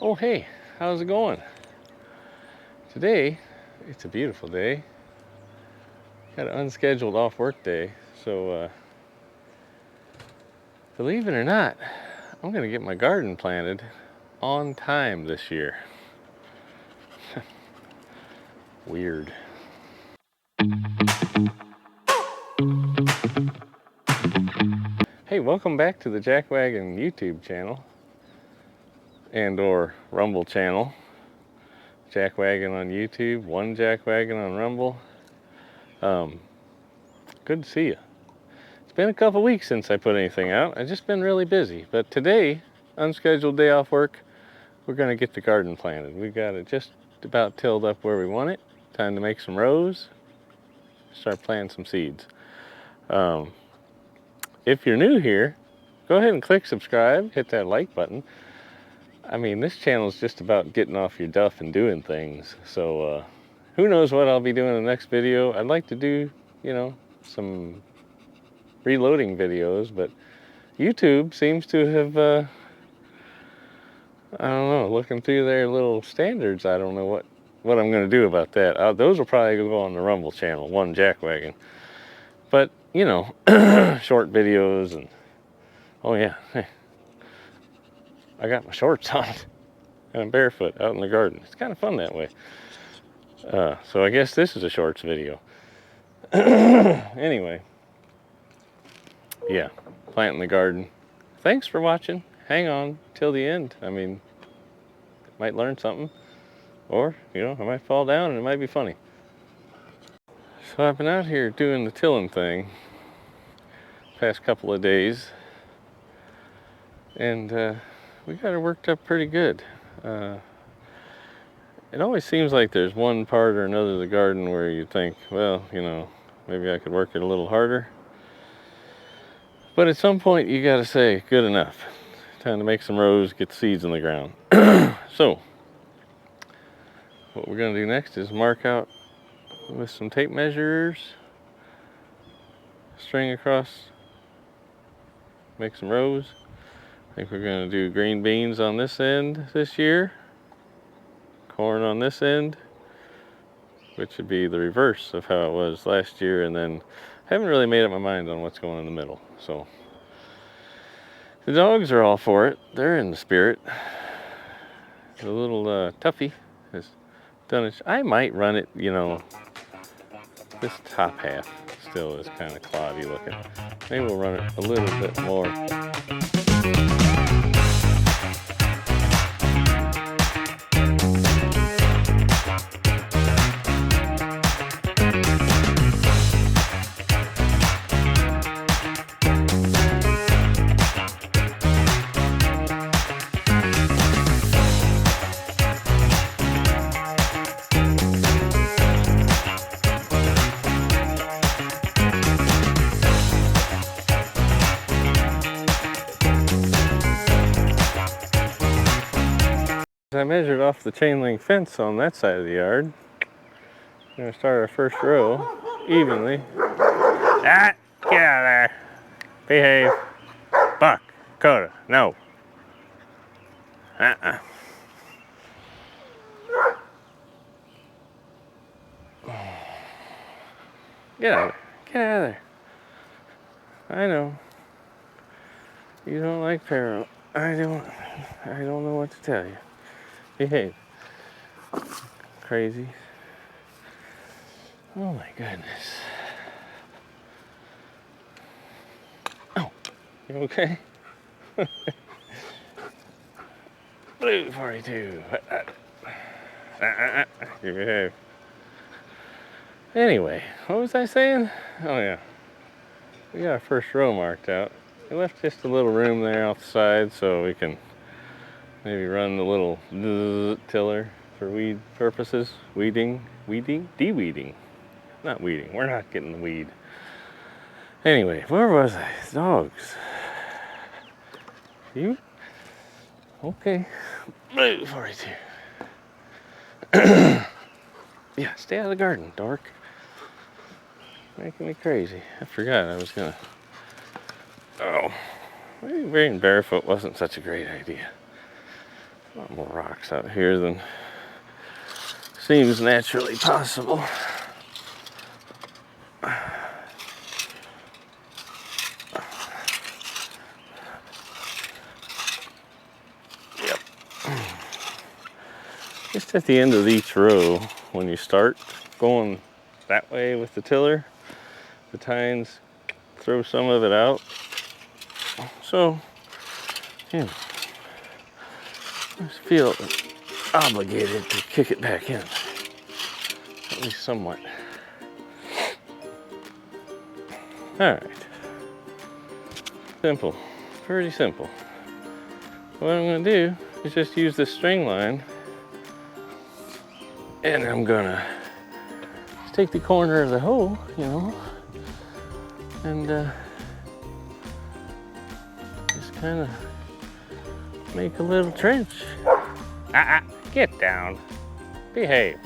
Oh hey, how's it going? Today, it's a beautiful day. Got an unscheduled off work day, so believe it or not, I'm gonna get my garden planted on time this year. Weird. Hey, welcome back to the Jackwagon YouTube channel and or Rumble channel. Jackwagon on YouTube, one Jackwagon on Rumble. Good to see you. It's been a couple weeks since I put anything out. I've just been really busy, but today, unscheduled day off work, we're gonna get the garden planted. We've got it just about tilled up where we want it. Time to make some rows, start planting some seeds. If you're new here, go ahead and click subscribe, hit that like button. I mean, this channel is just about getting off your duff and doing things. So who knows what I'll be doing in the next video. I'd like to do, some reloading videos, but YouTube seems to have, I don't know, looking through their little standards, I don't know what I'm going to do about that. Those will probably go on the Rumble channel, one Jackwagon. But, short videos and, oh yeah, hey, I got my shorts on and I'm barefoot out in the garden. It's kind of fun that way. So I guess this is a shorts video. Anyway, yeah, planting the garden. Thanks for watching. Hang on till the end. I mean, might learn something. Or, I might fall down and it might be funny. So I've been out here doing the tilling thing past couple of days. And we got it worked up pretty good. It always seems like there's one part or another of the garden where you think, well, maybe I could work it a little harder. But at some point you gotta say, good enough. Time to make some rows, get the seeds in the ground. So, what we're gonna do next is mark out with some tape measures, string across, make some rows. I think we're gonna do green beans on this end this year, corn on this end, which would be the reverse of how it was last year, and then I haven't really made up my mind on what's going in the middle. So the dogs are all for it. They're in the spirit. The little Tuffy has done it. I might run it, this top half still is kind of cloudy looking. Maybe we'll run it a little bit more. I measured off the chain link fence on that side of the yard. We're gonna start our first row evenly. Ah, get out of there. Behave. Buck, Coda, no. Get out of there. Get out of there. I know. You don't like Pharaoh. I don't know what to tell you. Behave. Crazy. Oh my goodness. Oh, you okay? Blue 42. You behave. Anyway, what was I saying? Oh yeah. We got our first row marked out. We left just a little room there off the side so we can maybe run the little tiller for weed purposes. De-weeding? Not weeding, we're not getting the weed. Anyway, where was I? Dogs. You? Okay. Blue 42. Yeah, stay out of the garden, dork. Making me crazy. I forgot I was gonna... Oh, maybe being barefoot wasn't such a great idea. A lot more rocks out here than seems naturally possible. Yep. Just at the end of each row, when you start going that way with the tiller, the tines throw some of it out. So, yeah, I just feel obligated to kick it back in, at least somewhat. All right, simple, pretty simple. What I'm gonna do is just use this string line, and I'm gonna just take the corner of the hole, you know, and just kind of make a little trench. Get down, behave.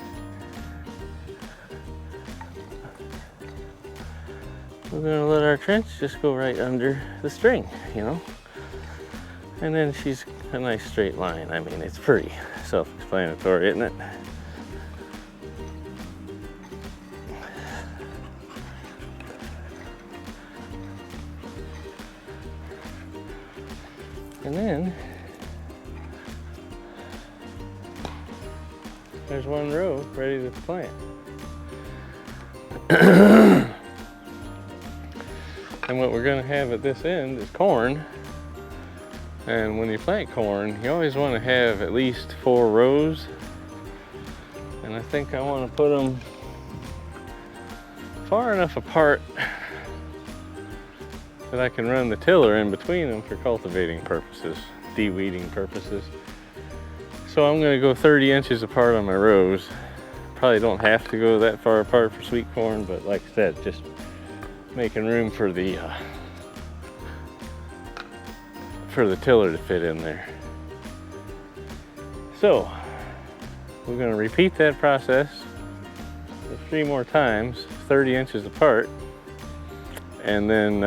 We're gonna let our trench just go right under the string, you know? And then she's a nice straight line. I mean, it's pretty self-explanatory, isn't it? And then there's one row ready to plant. And what we're gonna have at this end is corn. And when you plant corn, you always wanna have at least 4 rows. And I think I wanna put them far enough apart that I can run the tiller in between them for cultivating purposes, de-weeding purposes. So I'm gonna go 30 inches apart on my rows. Probably don't have to go that far apart for sweet corn, but like I said, just making room for the tiller to fit in there. So we're gonna repeat that process 3 more times, 30 inches apart, and then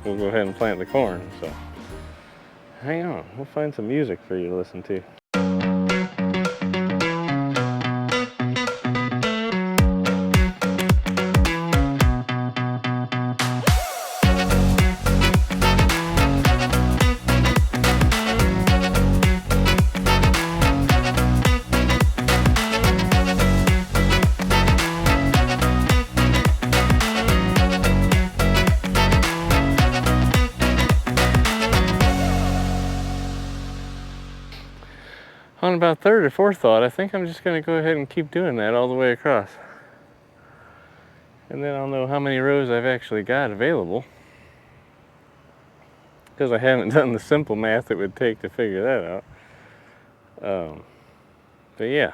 we'll go ahead and plant the corn. So hang on, we'll find some music for you to listen to. On about third or fourth thought, I think I'm just gonna go ahead and keep doing that all the way across. And then I'll know how many rows I've actually got available, because I haven't done the simple math it would take to figure that out. But yeah,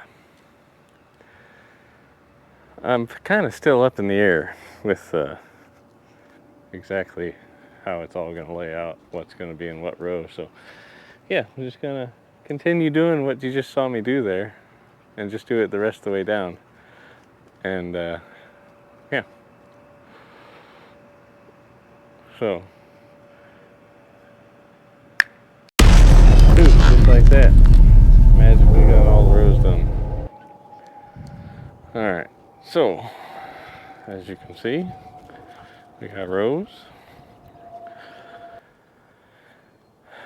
I'm kind of still up in the air with exactly how it's all gonna lay out, what's gonna be in what row. So yeah, I'm just gonna continue doing what you just saw me do there, and just do it the rest of the way down. And yeah, so just like that, magically got all the rows done. All right, so as you can see, we got rows.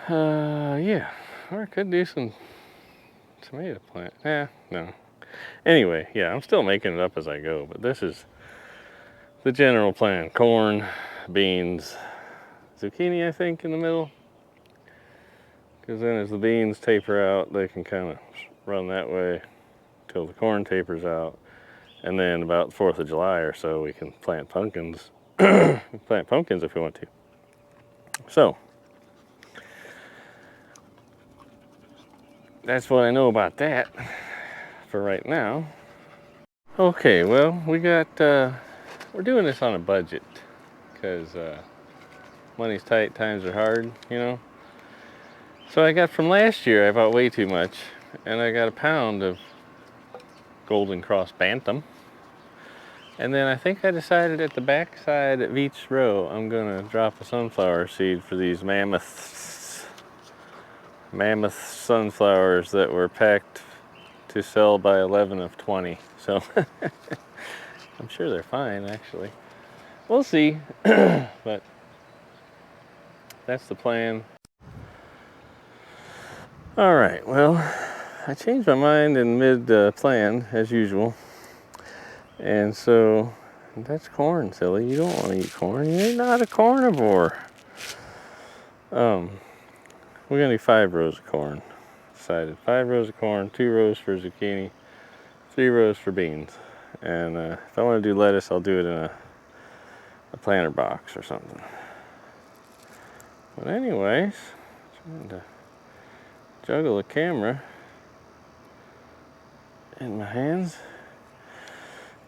Yeah, or I could do some tomato plant. No. Anyway, yeah, I'm still making it up as I go, but this is the general plan. Corn, beans, zucchini, I think, in the middle. Because then as the beans taper out, they can kind of run that way till the corn tapers out. And then about the 4th of July or so, we can plant pumpkins. Plant pumpkins if we want to. So that's what I know about that for right now. Okay, well, we got, we're doing this on a budget because money's tight, times are hard, you know. So I got from last year, I bought way too much, and I got a pound of Golden Cross Bantam. And then I think I decided at the back side of each row, I'm gonna drop a sunflower seed for these mammoths. mammoth sunflowers that were packed to sell by 11 of 20. So I'm sure they're fine, actually. We'll see, but that's the plan. All right, well, I changed my mind in mid-plan, as usual. And so, that's corn, silly. You don't want to eat corn. You're not a carnivore. We're gonna do 5 rows of corn. Decided 5 rows of corn, 2 rows for zucchini, 3 rows for beans. And if I want to do lettuce, I'll do it in a planter box or something. But anyways, trying to juggle a camera in my hands.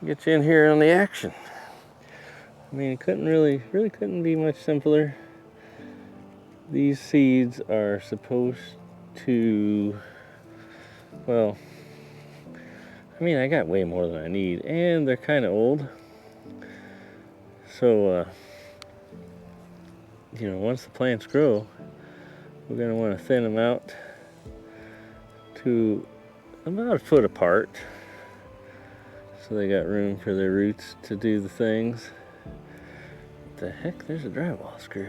Get you in here on the action. I mean, it couldn't really couldn't be much simpler. These seeds are supposed to, well, I mean, I got way more than I need, and they're kind of old. So, you know, once the plants grow, we're going to want to thin them out to about a foot apart, so they got room for their roots to do the things. What the heck? There's a drywall screw.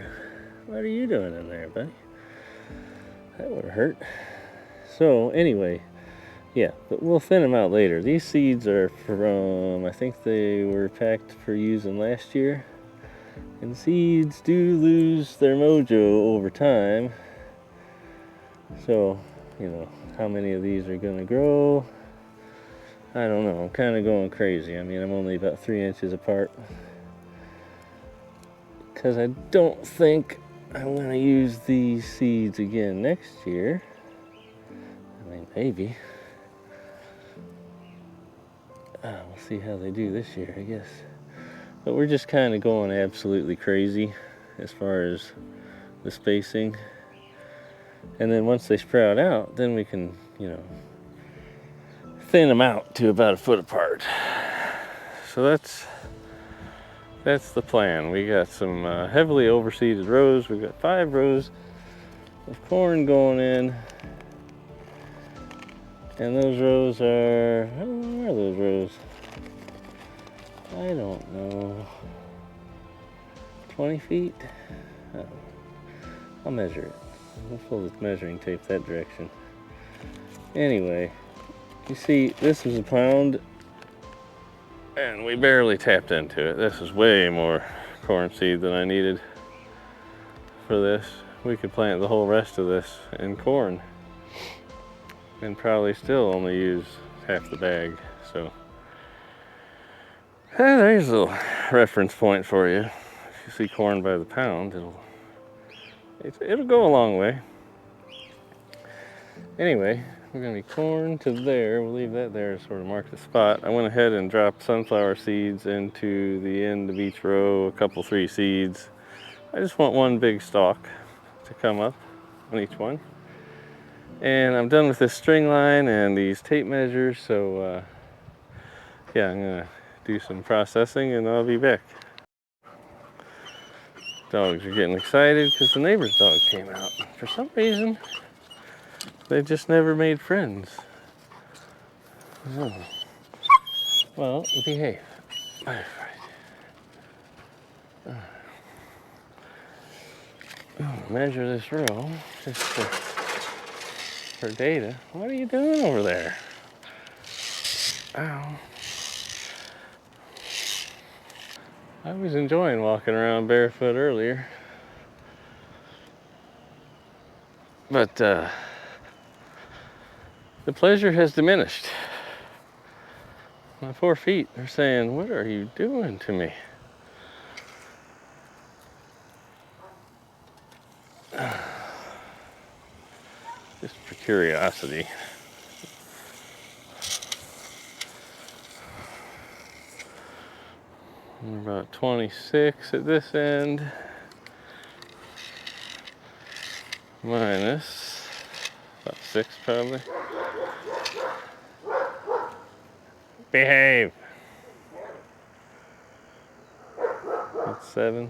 What are you doing in there, buddy? That would have hurt. So anyway, yeah, but we'll thin them out later. These seeds are from, I think they were packed for using last year. And seeds do lose their mojo over time. So, you know, how many of these are gonna grow? I don't know. I'm kind of going crazy. I mean, I'm only about 3 inches apart, because I don't think I'm gonna use these seeds again next year. I mean, maybe. We'll see how they do this year, I guess. But we're just kind of going absolutely crazy as far as the spacing. And then once they sprout out, then we can, you know, thin them out to about a foot apart. So that's the plan. We got some heavily overseeded rows. We've got 5 rows of corn going in. And those rows are, how long are those rows? I don't know. 20 feet? I'll measure it. We'll pull the measuring tape that direction. Anyway, you see, this was a pound, and we barely tapped into it. This is way more corn seed than I needed for this. We could plant the whole rest of this in corn and probably still only use half the bag. So there's a little reference point for you. If you see corn by the pound, it'll go a long way. Anyway, we're gonna be corn to there. We'll leave that there to sort of mark the spot. I went ahead and dropped sunflower seeds into the end of each row, a couple 3 seeds. I just want one big stalk to come up on each one. And I'm done with this string line and these tape measures, so yeah, I'm gonna do some processing and I'll be back. Dogs are getting excited because the neighbor's dog came out. For some reason, they just never made friends. Oh. Well, behave. All right. Measure this row just for data. What are you doing over there? Ow. I was enjoying walking around barefoot earlier, but the pleasure has diminished. My 4 feet are saying, "What are you doing to me?" Just for curiosity. We're about 26 at this end, minus about 6 probably. Behave. That's 7.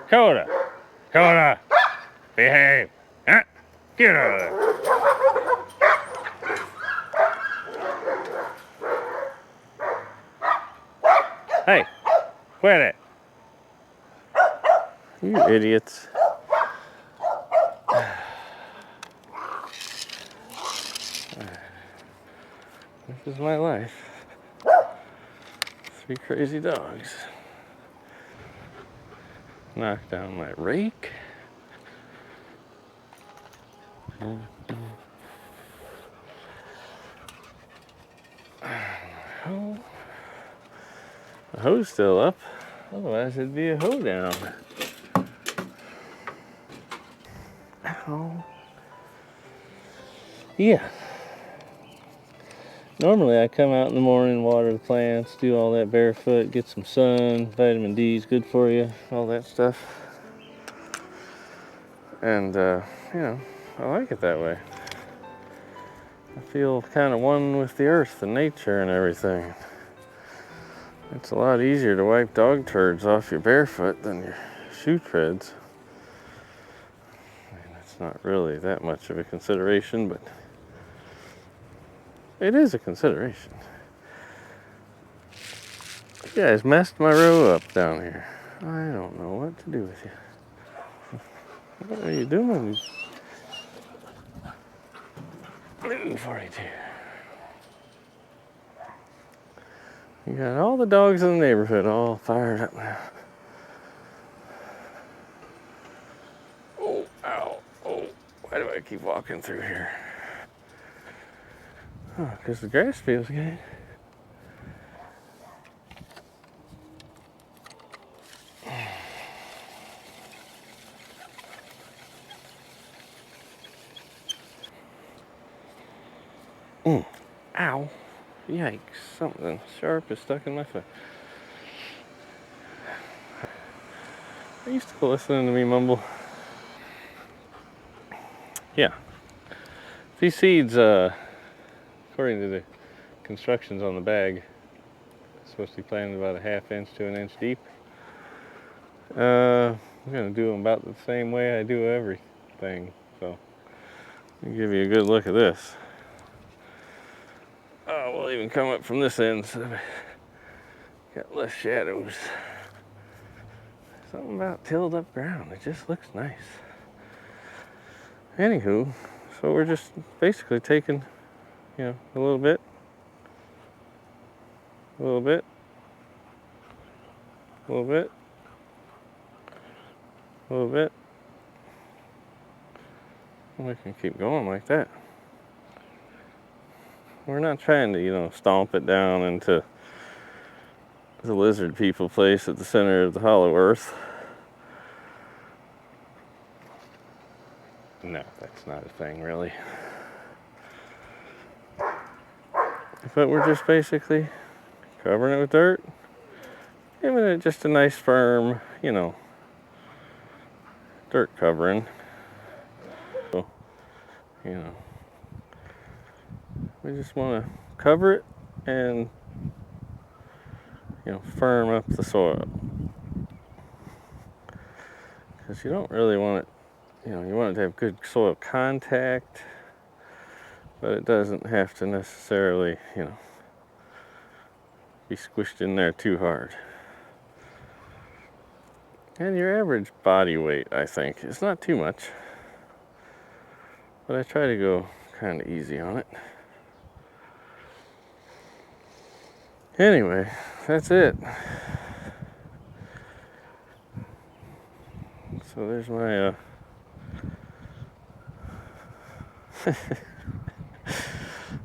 Coda. Coda. Behave. Huh? Get out of there. Hey, quit it. You idiots. This is my life. 3 crazy dogs. Knock down my rake. Oh, the hoe's still up. Otherwise, it'd be a hoe down. Ow. Yeah. Normally, I come out in the morning, water the plants, do all that barefoot, get some sun. Vitamin D is good for you, all that stuff. And, you know, I like it that way. I feel kind of one with the earth and nature and everything. It's a lot easier to wipe dog turds off your barefoot than your shoe treads. I mean, it's not really that much of a consideration, but it is a consideration. You guys messed my row up down here. I don't know what to do with you. What are you doing? Blue 42. You got all the dogs in the neighborhood all fired up now. Oh, ow, oh, why do I keep walking through here? Oh, because the grass feels good. Ow. Yikes, something sharp is stuck in my foot. Are you still listening to me mumble? Yeah. These seeds, according to the constructions on the bag, are supposed to be planted about a ½ inch to an inch deep. I'm going to do them about the same way I do everything. So, let me give you a good look at this. Oh, we'll even come up from this end so got less shadows. Something about tilled up ground. It just looks nice. Anywho, so we're just basically taking, you know, a little bit, a little bit, a little bit, a little bit. And we can keep going like that. We're not trying to, you know, stomp it down into the lizard people place at the center of the hollow earth. No, that's not a thing, really. But we're just basically covering it with dirt, giving it just a nice firm, you know, dirt covering. So, you know, we just want to cover it and, you know, firm up the soil. Because you don't really want it, you know, you want it to have good soil contact, but it doesn't have to necessarily, you know, be squished in there too hard. And your average body weight, I think, is not too much. But I try to go kind of easy on it. Anyway, that's it. So there's my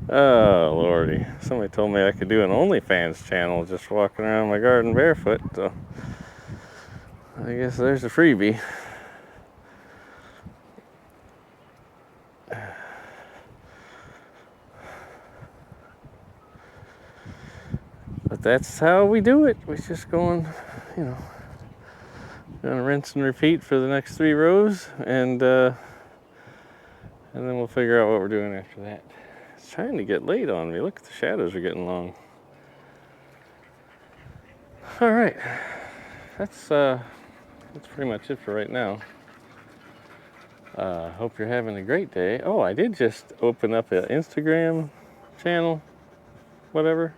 oh lordy, somebody told me I could do an OnlyFans channel just walking around my garden barefoot, so I guess there's a freebie. But that's how we do it. We're just going, you know, gonna rinse and repeat for the next 3 rows, and then we'll figure out what we're doing after that. It's trying to get late on me. Look, the shadows are getting long. All right, that's pretty much it for right now. Hope you're having a great day. Oh, I did just open up an Instagram channel, whatever.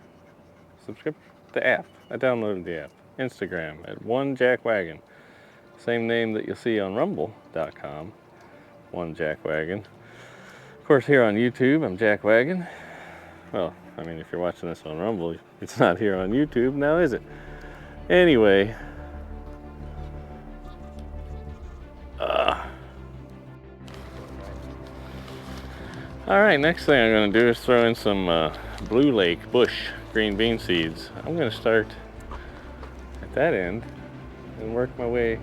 Subscribe the app. I downloaded the app. Instagram at One Jack Wagon. Same name that you'll see on rumble.com. One Jack Wagon. Of course, here on YouTube, I'm Jack Wagon. Well, I mean, if you're watching this on Rumble, it's not here on YouTube now, is it? Anyway. Alright, next thing I'm going to do is throw in some Blue Lake Bush green bean seeds. I'm going to start at that end and work my way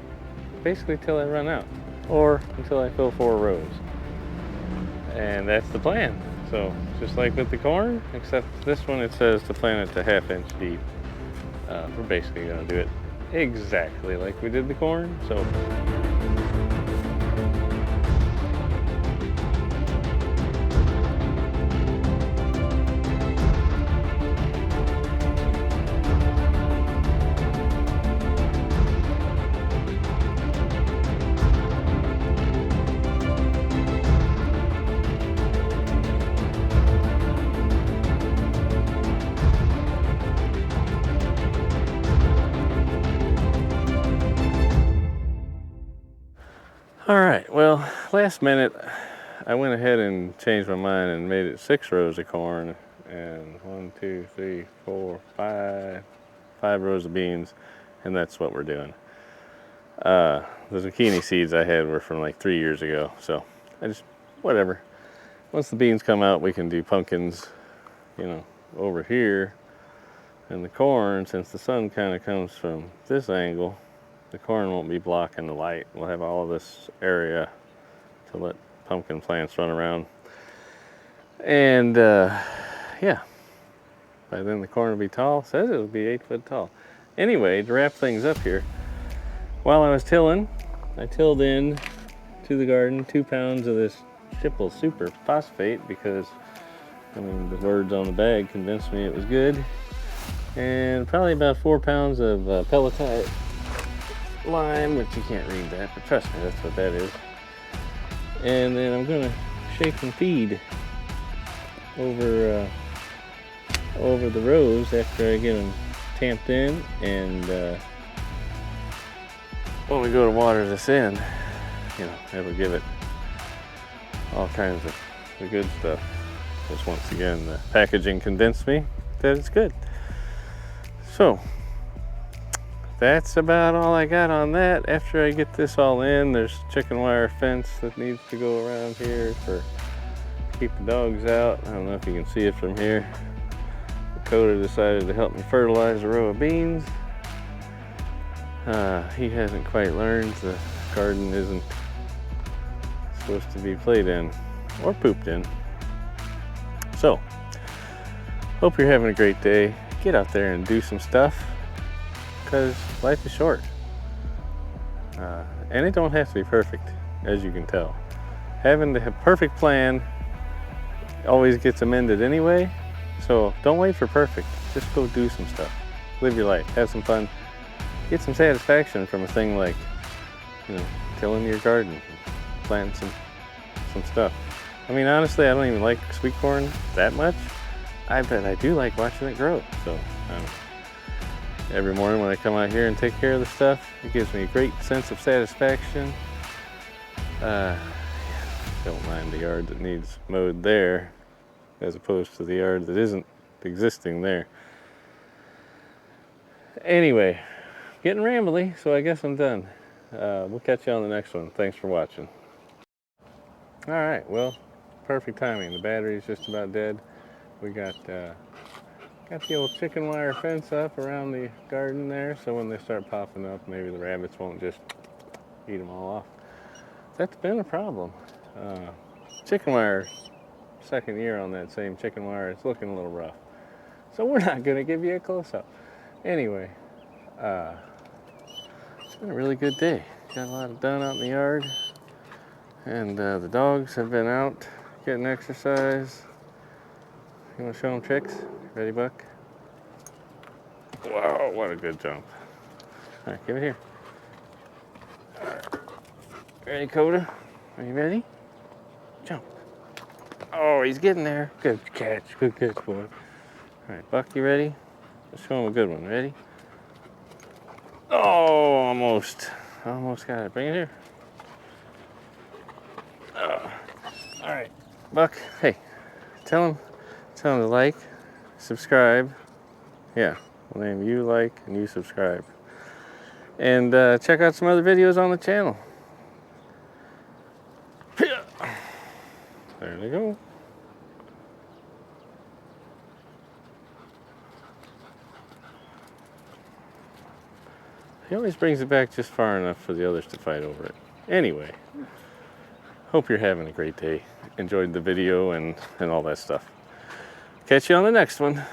basically till I run out, or until I fill 4 rows. And that's the plan. So, just like with the corn, except this one it says to plant it to 1/2 inch deep. We're basically going to do it exactly like we did the corn. So. All right, well, last minute, I went ahead and changed my mind and made it 6 rows of corn and 1, 2, 3, 4, 5 rows of beans, and that's what we're doing. The zucchini seeds I had were from like 3 years ago, so I just, whatever. Once the beans come out, we can do pumpkins, over here. And the corn, since the sun kind of comes from this angle, the corn won't be blocking the light. We'll have all of this area to let pumpkin plants run around. And yeah, by then the corn will be tall. It says it'll be 8 foot tall. Anyway, to wrap things up here, while I was tilling, I tilled in to the garden 2 pounds of this Schipul Super Phosphate because, the words on the bag convinced me it was good. And probably about 4 pounds of pelletite lime, which you can't read that, but trust me, that's what that is. And then I'm gonna shake and feed over the rows after I get them tamped in, and when we go to water this in, it'll give it all kinds of the good stuff. Just once again, the packaging convinced me that it's good. So that's about all I got on that. After I get this all in, there's chicken wire fence that needs to go around here to keep the dogs out. I don't know if you can see it from here. Dakota decided to help me fertilize a row of beans. He hasn't quite learned the garden isn't supposed to be played in or pooped in. So, hope you're having a great day. Get out there and do some stuff, because life is short. And it don't have to be perfect, as you can tell. Having the perfect plan always gets amended anyway, so don't wait for perfect. Just go do some stuff. Live your life, have some fun, get some satisfaction from a thing like, tilling your garden, planting some stuff. Honestly, I don't even like sweet corn that much. I bet I do like watching it grow. So, every morning when I come out here and take care of the stuff, it gives me a great sense of satisfaction. Don't mind the yard that needs mowed there, as opposed to the yard that isn't existing there. Anyway, getting rambly, so I guess I'm done. We'll catch you on the next one. Thanks for watching. All right, well, perfect timing. The battery's just about dead. We got the old chicken wire fence up around the garden there, so when they start popping up, maybe the rabbits won't just eat them all off. That's been a problem. Chicken wire, second year on that same chicken wire, it's looking a little rough. So we're not gonna give you a close-up. Anyway, it's been a really good day. Got a lot done out in the yard, and the dogs have been out getting exercise. You want to show them tricks? Ready, Buck? Wow, what a good jump. All right, give it here. All right. Ready, Coda? Are you ready? Jump. Oh, he's getting there. Good catch. Good catch, boy. All right, Buck, you ready? Let's show him a good one. Ready? Oh, almost. Almost got it. Bring it here. All right, Buck. Hey, tell him to like, subscribe. Yeah, we'll name you like and you subscribe. And check out some other videos on the channel. There they go. He always brings it back just far enough for the others to fight over it. Anyway, hope you're having a great day. Enjoyed the video and all that stuff. Catch you on the next one.